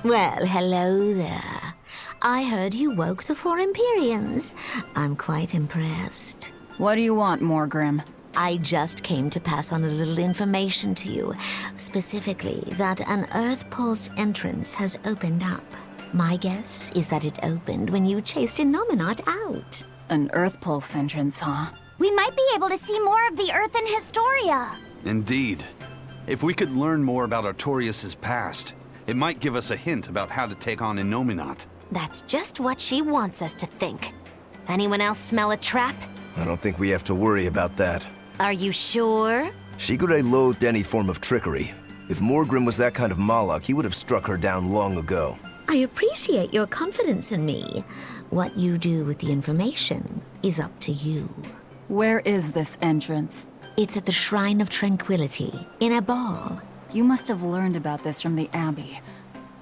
Well, hello there. I heard you woke the four Empyreans. I'm quite impressed. What do you want, Morgrim? I just came to pass on a little information to you. Specifically, that an Earth Pulse entrance has opened up. My guess is that it opened when you chased Innominat out. An Earth Pulse entrance, huh? We might be able to see more of the Earthen Historia. Indeed. If we could learn more about Artorias' past, it might give us a hint about how to take on Innominat. That's just what she wants us to think. Anyone else smell a trap? I don't think we have to worry about that. Are you sure? Shigure loathed any form of trickery. If Morgrim was that kind of Malak, he would have struck her down long ago. I appreciate your confidence in me. What you do with the information is up to you. Where is this entrance? It's at the Shrine of Tranquility, in a ball. You must have learned about this from the Abbey.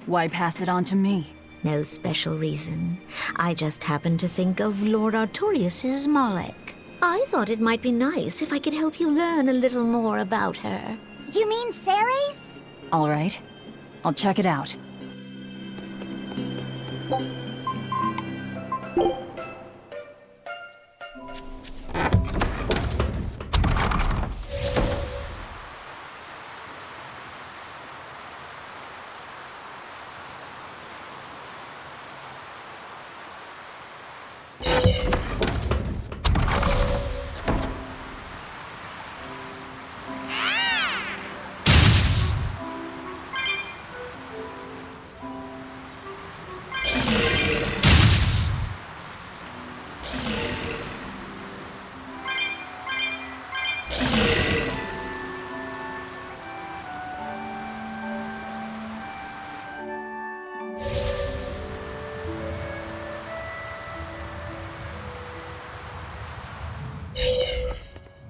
Why pass it on to me? No special reason. I just happened to think of Lord Artorias' Malek. I thought it might be nice if I could help you learn a little more about her. You mean Seres? All right. I'll check it out.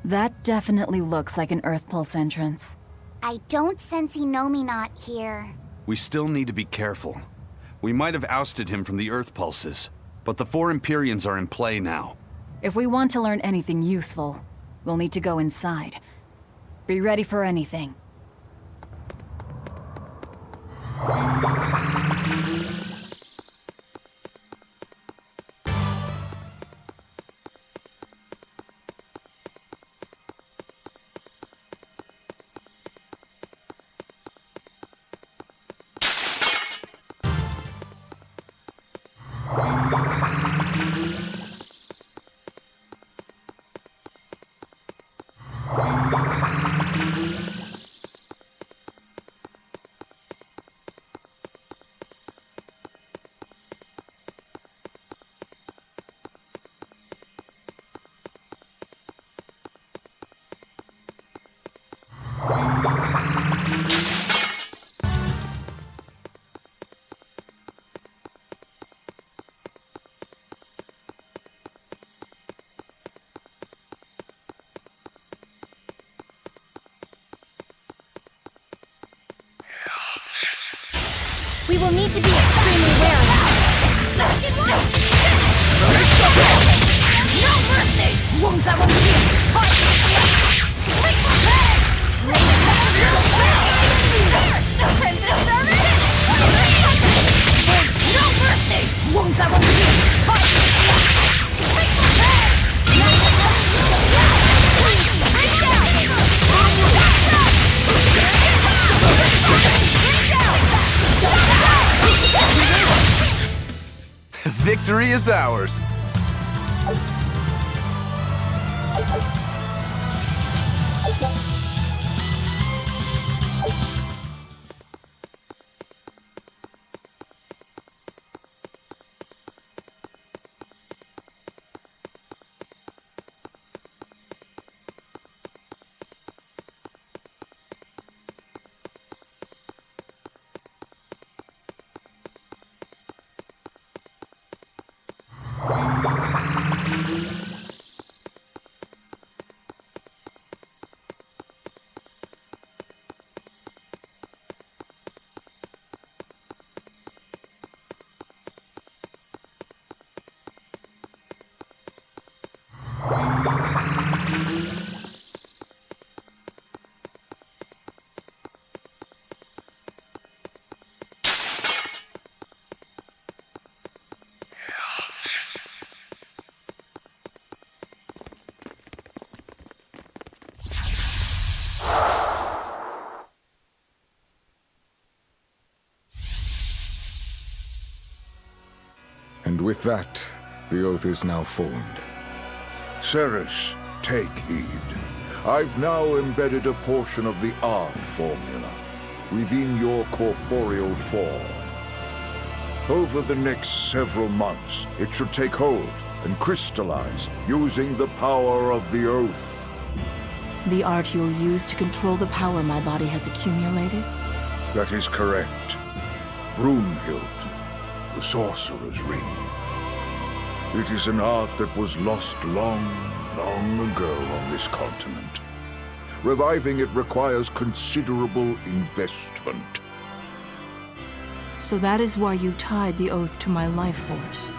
That definitely looks like an Earth Pulse entrance. I don't sense Innominat here. We still need to be careful. We might have ousted him from the Earth Pulses, but the four Empyreans are in play now. If we want to learn anything useful, we'll need to go inside. Be ready for anything. We will need to be extremely wary. No mercy! Victory is ours. And with that, the oath is now formed. Seres, take heed. I've now embedded a portion of the art formula within your corporeal form. Over the next several months, it should take hold and crystallize using the power of the oath. The art you'll use to control the power my body has accumulated? That is correct. Brunhild, the Sorcerer's Ring. It is an art that was lost long ago on this continent. Reviving it requires considerable investment. So that is why you tied the oath to my life force.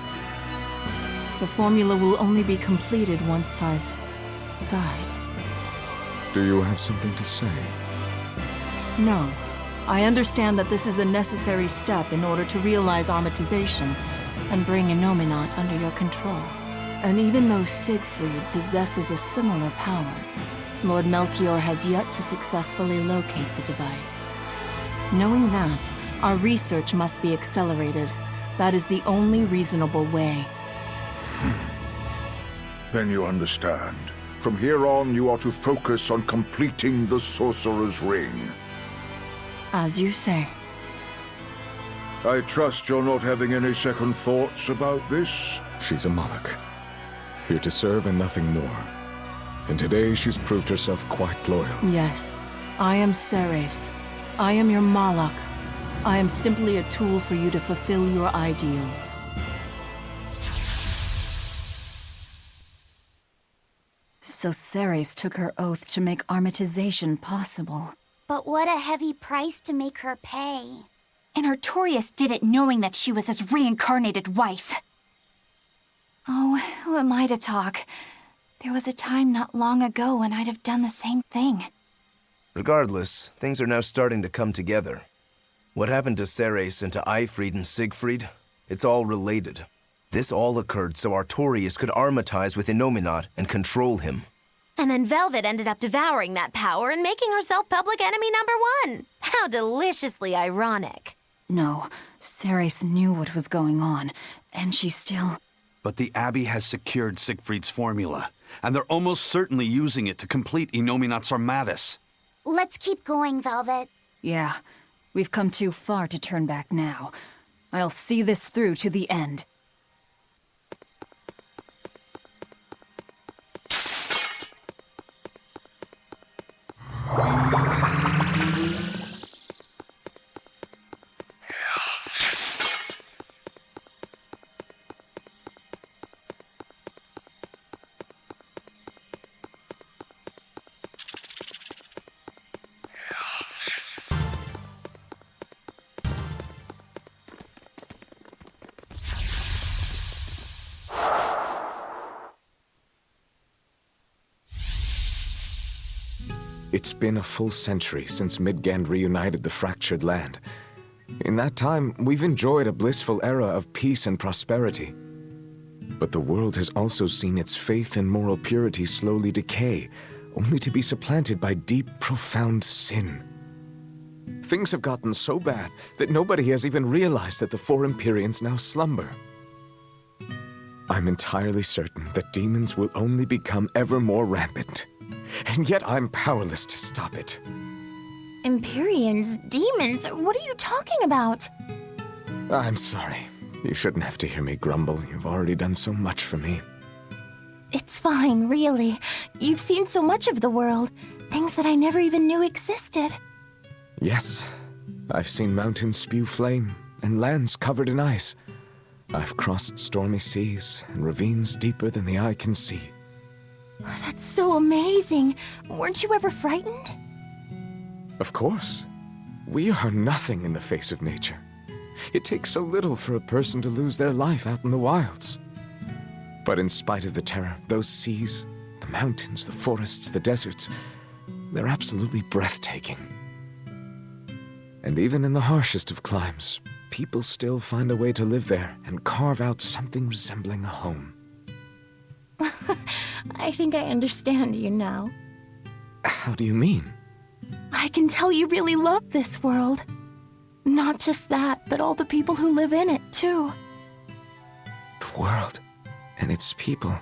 The formula will only be completed once I've died. Do you have something to say? No. I understand that this is a necessary step in order to realize Armatization and bring Innominat under your control. And even though Siegfried possesses a similar power, Lord Melchior has yet to successfully locate the device. Knowing that, our research must be accelerated. That is the only reasonable way. Then you understand. From here on, you are to focus on completing the Sorcerer's Ring. As you say. I trust you're not having any second thoughts about this? She's a Moloch, here to serve and nothing more. And today she's proved herself quite loyal. Yes, I am Ceres. I am your Moloch. I am simply a tool for you to fulfill your ideals. So Ceres took her oath to make Armatization possible. But what a heavy price to make her pay. And Artorias did it knowing that she was his reincarnated wife. Oh, who am I to talk? There was a time not long ago when I'd have done the same thing. Regardless, things are now starting to come together. What happened to Ceres and to Eifried and Siegfried? It's all related. This all occurred so Artorias could armatize with Innominat and control him. And then Velvet ended up devouring that power and making herself public enemy #1. How deliciously ironic. No, Ceres knew what was going on, and she still... But the Abbey has secured Siegfried's formula, and they're almost certainly using it to complete Innominat's Armatus. Let's keep going, Velvet. Yeah, we've come too far to turn back now. I'll see this through to the end. It's been a full century since Midgand reunited the fractured land. In that time, we've enjoyed a blissful era of peace and prosperity. But the world has also seen its faith and moral purity slowly decay, only to be supplanted by deep, profound sin. Things have gotten so bad that nobody has even realized that the four Empyreans now slumber. I'm entirely certain that demons will only become ever more rampant. And yet I'm powerless to stop it. Empyreans? Demons? What are you talking about? I'm sorry. You shouldn't have to hear me grumble. You've already done so much for me. It's fine, really. You've seen so much of the world. Things that I never even knew existed. Yes. I've seen mountains spew flame, and lands covered in ice. I've crossed stormy seas, and ravines deeper than the eye can see. That's so amazing. Weren't you ever frightened? Of course. We are nothing in the face of nature. It takes so little for a person to lose their life out in the wilds. But in spite of the terror, those seas, the mountains, the forests, the deserts, they're absolutely breathtaking. And even in the harshest of climes, people still find a way to live there and carve out something resembling a home. I think I understand you now. How do you mean? I can tell you really love this world. Not just that, but all the people who live in it, too. world and its people.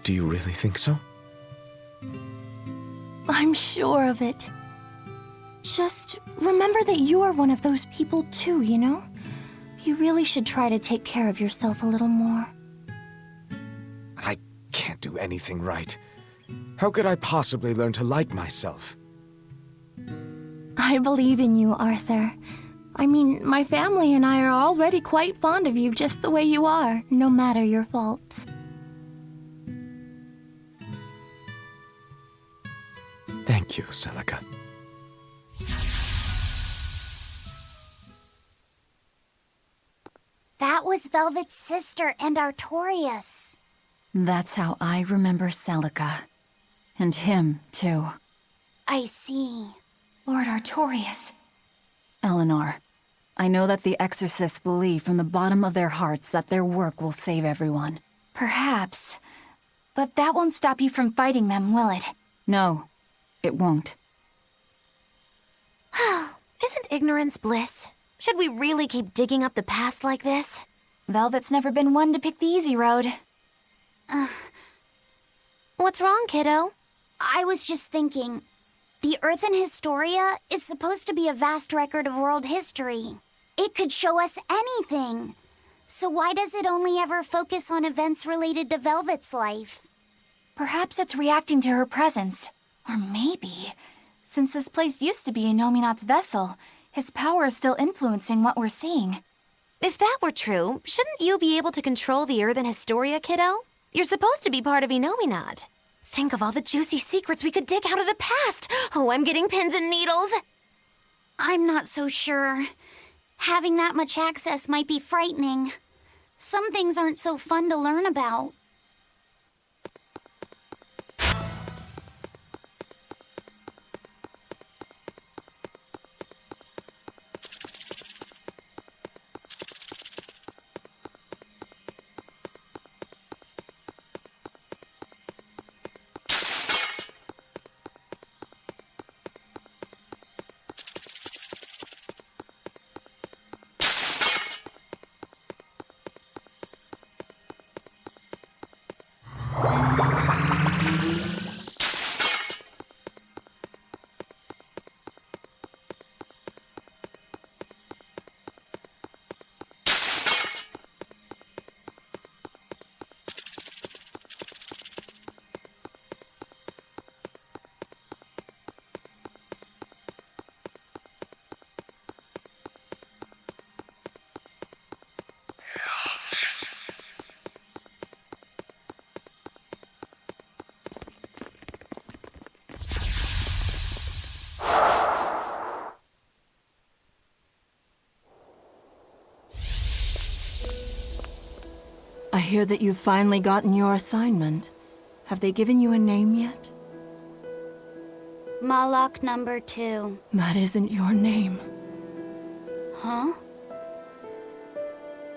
Do you really think so? I'm sure of it. Just remember that you're one of those people too, you know? You really should try to take care of yourself a little more. I can't do anything right. How could I possibly learn to like myself? I believe in you, Arthur. I mean, my family and I are already quite fond of you just the way you are, no matter your faults. Thank you, Celica. That was Velvet's sister and Artorias. That's how I remember Celica. And him, too. I see. Lord Artorias. Eleanor, I know that the exorcists believe from the bottom of their hearts that their work will save everyone. Perhaps. But that won't stop you from fighting them, will it? No, it won't. Isn't ignorance bliss? Should we really keep digging up the past like this? Velvet's never been one to pick the easy road. What's wrong, kiddo? I was just thinking, the Earthen Historia is supposed to be a vast record of world history. It could show us anything. So why does it only ever focus on events related to Velvet's life? Perhaps it's reacting to her presence. Or maybe, since this place used to be Innominat's vessel, his power is still influencing what we're seeing. If that were true, shouldn't you be able to control the Earthen Historia, kiddo? You're supposed to be part of Innominat. Think of all the juicy secrets we could dig out of the past. Oh, I'm getting pins and needles. I'm not so sure. Having that much access might be frightening. Some things aren't so fun to learn about. I hear that you've finally gotten your assignment. Have they given you a name yet? Malak number 2. That isn't your name. Huh?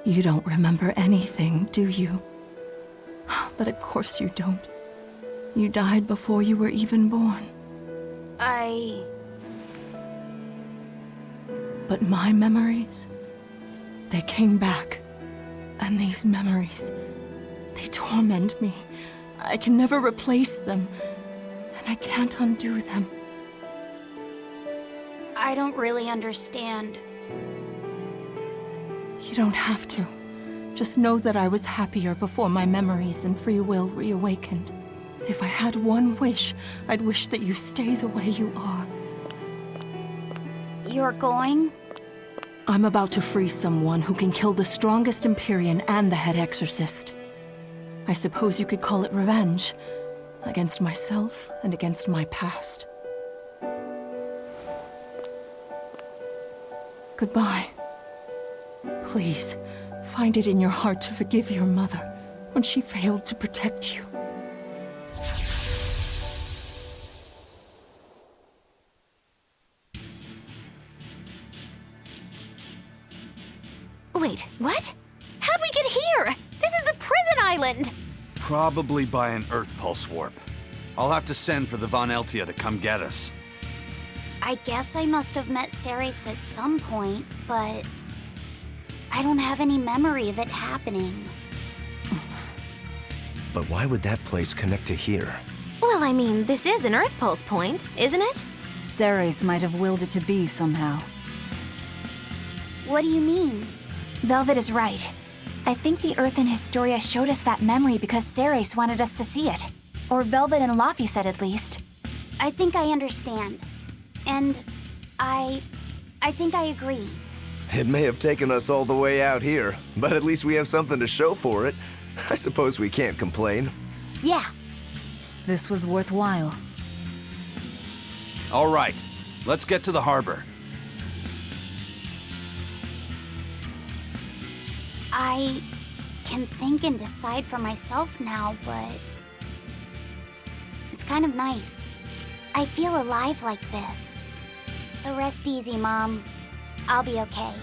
You don't remember anything, do you? But of course you don't. You died before you were even born. But my memories, they came back. And these memories, they torment me. I can never replace them, and I can't undo them. I don't really understand. You don't have to. Just know that I was happier before my memories and free will reawakened. If I had one wish, I'd wish that you stay the way you are. You're going? I'm about to free someone who can kill the strongest Empyrean and the head exorcist. I suppose you could call it revenge. Against myself and against my past. Goodbye. Please, find it in your heart to forgive your mother when she failed to protect you. Wait, what? How'd we get here? This is the prison island! Probably by an Earth Pulse warp. I'll have to send for the Von Eltia to come get us. I guess I must have met Ceres at some point, but I don't have any memory of it happening. But why would that place connect to here? Well, I mean, this is an Earth Pulse point, isn't it? Seres might have willed it to be somehow. What do you mean? Velvet is right. I think the Earthen Historia showed us that memory because Seres wanted us to see it. Or Velvet and Laphicet, at least. I think I understand. And I think I agree. It may have taken us all the way out here, but at least we have something to show for it. I suppose we can't complain. Yeah. This was worthwhile. All right, let's get to the harbor. I can think and decide for myself now, but it's kind of nice. I feel alive like this. So rest easy, Mom. I'll be okay.